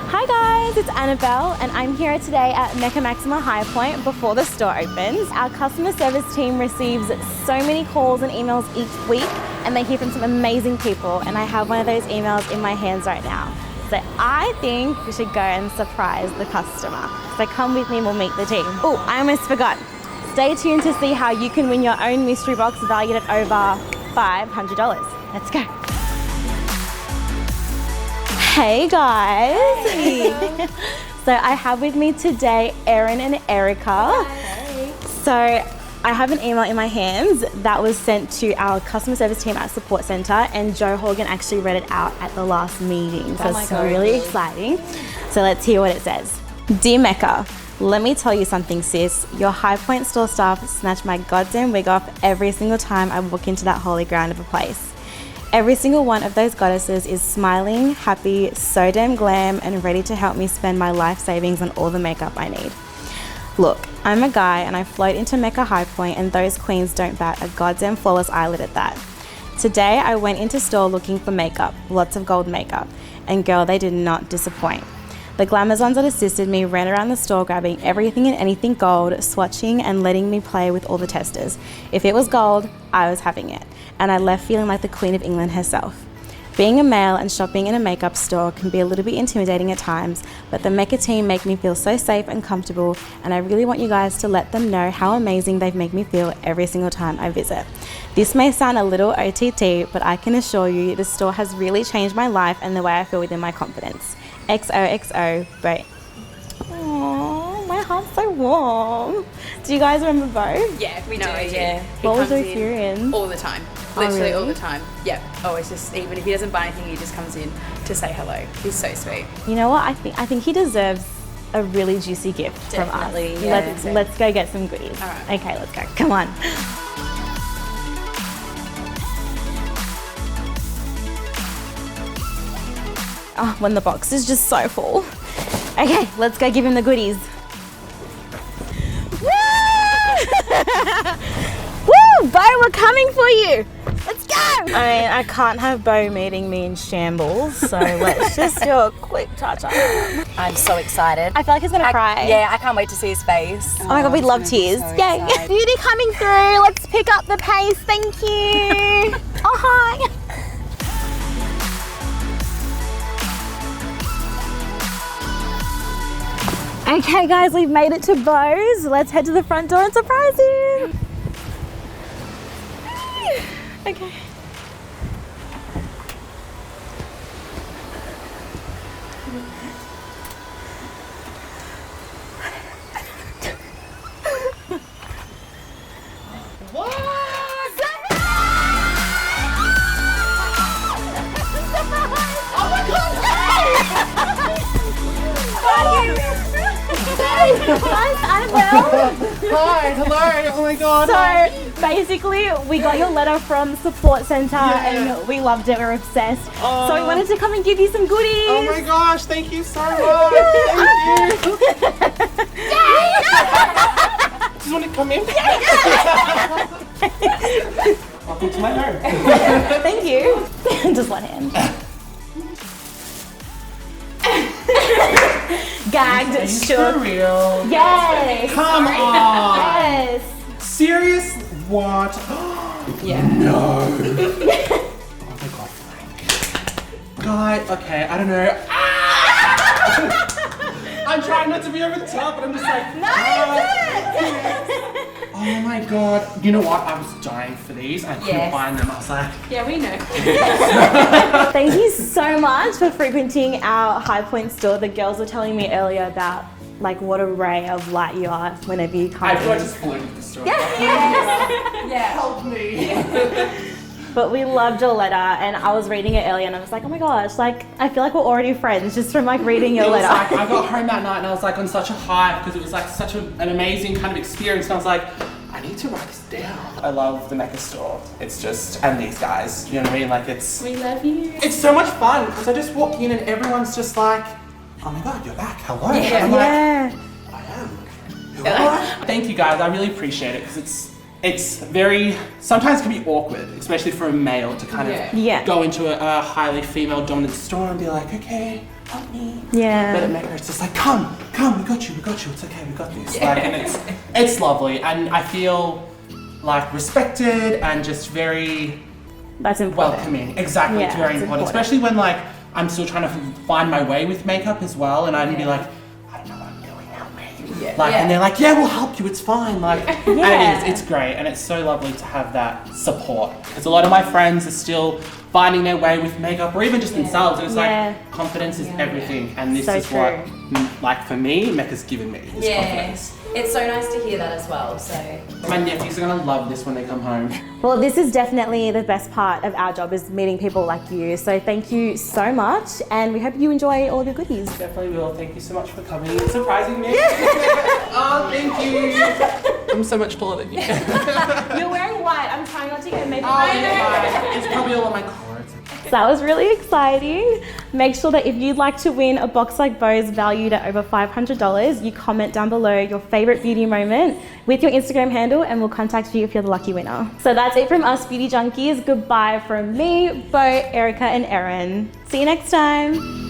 Hi guys, it's Annabelle and I'm here today at Mecca Maxima Highpoint before the store opens. Our customer service team receives so many calls and emails each week and they hear from some amazing people, and I have one of those emails in my hands right now. So I think we should go and surprise the customer. So come with me and we'll meet the team. Oh, I almost forgot. Stay tuned to see how you can win your own mystery box valued at over $500. Let's go. Hey guys. Hey. So I have with me today Erin and Erica. Hey. So I have an email in my hands that was sent to our customer service team at Support Centre, and Joe Horgan actually read it out at the last meeting. So it's really exciting. So let's hear what it says. Dear Mecca, let me tell you something, sis. Your Highpoint store staff snatch my goddamn wig off every single time I walk into that holy ground of a place. Every single one of those goddesses is smiling, happy, so damn glam, and ready to help me spend my life savings on all the makeup I need. Look, I'm a guy and I float into Mecca Highpoint, and those queens don't bat a goddamn flawless eyelid at that. Today I went into store looking for makeup, lots of gold makeup, and girl, they did not disappoint. The glamazons that assisted me ran around the store grabbing everything and anything gold, swatching and letting me play with all the testers. If it was gold, I was having it, and I left feeling like the Queen of England herself. Being a male and shopping in a makeup store can be a little bit intimidating at times, but the Mecca team make me feel so safe and comfortable, and I really want you guys to let them know how amazing they've made me feel every single time I visit. This may sound a little OTT, but I can assure you the store has really changed my life and the way I feel within my confidence. XOXO, Beau. Aww, my heart's so warm. Do you guys remember Beau? Yeah, we know. Yeah. What was your experience? All the time. Literally all the time. Yeah. Oh, it's just, even if he doesn't buy anything, he just comes in to say hello. He's so sweet. You know what? I think he deserves a really juicy gift Definitely, from us. yeah. Let's go get some goodies. All right. Okay, let's go. Come on. Oh, when the box is just so full. Okay, let's go give him the goodies. Woo! Woo! Beau, we're coming for you. Let's go! I mean, I can't have Beau meeting me in shambles, so let's just do a quick touch-up. I'm so excited. I feel like he's gonna cry. Yeah, I can't wait to see his face. Oh my god, we love tears. So Yay! excited. Beauty coming through. Let's pick up the pace. Thank you. Oh, hi. Okay guys, we've made it to Beau's. Let's head to the front door and surprise him. Okay. Hi, Annabelle. Hi, hello, oh my god. So basically, we got your letter from Support Centre and we loved it, we were obsessed. So we wanted to come and give you some goodies. Oh my gosh, thank you so much. Thank you. Just want to come in? Welcome to my home. Thank you. Just one hand. Gagged, shook. For real? Yes. Come on. Yes. Serious? What? Yeah. No. Oh my god, Frank. God, okay, I don't know. I'm trying not to be over the top, but I'm just like, No, oh my god. You know what? I was dying for these. I couldn't find them. I was like, Yeah, we know. Thank you so much for frequenting our Highpoint store. The girls were telling me earlier about like what a ray of light you are whenever you come I in. feel like just floated the store. Yeah. Help me. But we loved your letter, and I was reading it earlier and I was like, oh my gosh, like I feel like we're already friends just from like reading your It was letter. like, I got home that night and I was like on such a high because it was like such an amazing kind of experience, and I was like, I need to write this down. I love the Mecca store. It's just, and these guys, you know what I mean? Like it's... We love you. It's so much fun because I just walk in and everyone's just like, oh my god, you're back, hello. Yeah. I'm like, Yeah. I am. Who am I? Thank you guys, I really appreciate it because it's very, sometimes can be awkward, especially for a male to kind of Yeah. go into a highly female dominant store and be like, okay, help me. Yeah. But at Mecca, it's just like, come, we got you, it's okay, we got this. Like, and it's lovely, and I feel like respected and just very That's important. welcoming. Exactly, it's very important, especially when like I'm still trying to find my way with makeup as well, and I'd be like, I don't know what I'm doing, help me. And they're like, yeah, we'll help you, it's fine. Like, and it's great, and it's so lovely to have that support, because a lot of my friends are still finding their way with makeup, or even just themselves, and it's like, confidence is everything, and this is what, like for me, Mecca's given me this confidence. It's so nice to hear that as well, so. My nephews are gonna love this when they come home. Well, this is definitely the best part of our job, is meeting people like you. So thank you so much, and we hope you enjoy all of your goodies. Definitely will. Thank you so much for coming and surprising me. Oh, thank you. I'm so much taller than you. You're wearing white. I'm trying not to get makeup. It's probably all on my collar. So that was really exciting. Make sure that if you'd like to win a box like Beau's valued at over $500, you comment down below your favorite beauty moment with your Instagram handle, and we'll contact you if you're the lucky winner. So that's it from us beauty junkies. Goodbye from me, Beau, Erica, and Erin. See you next time.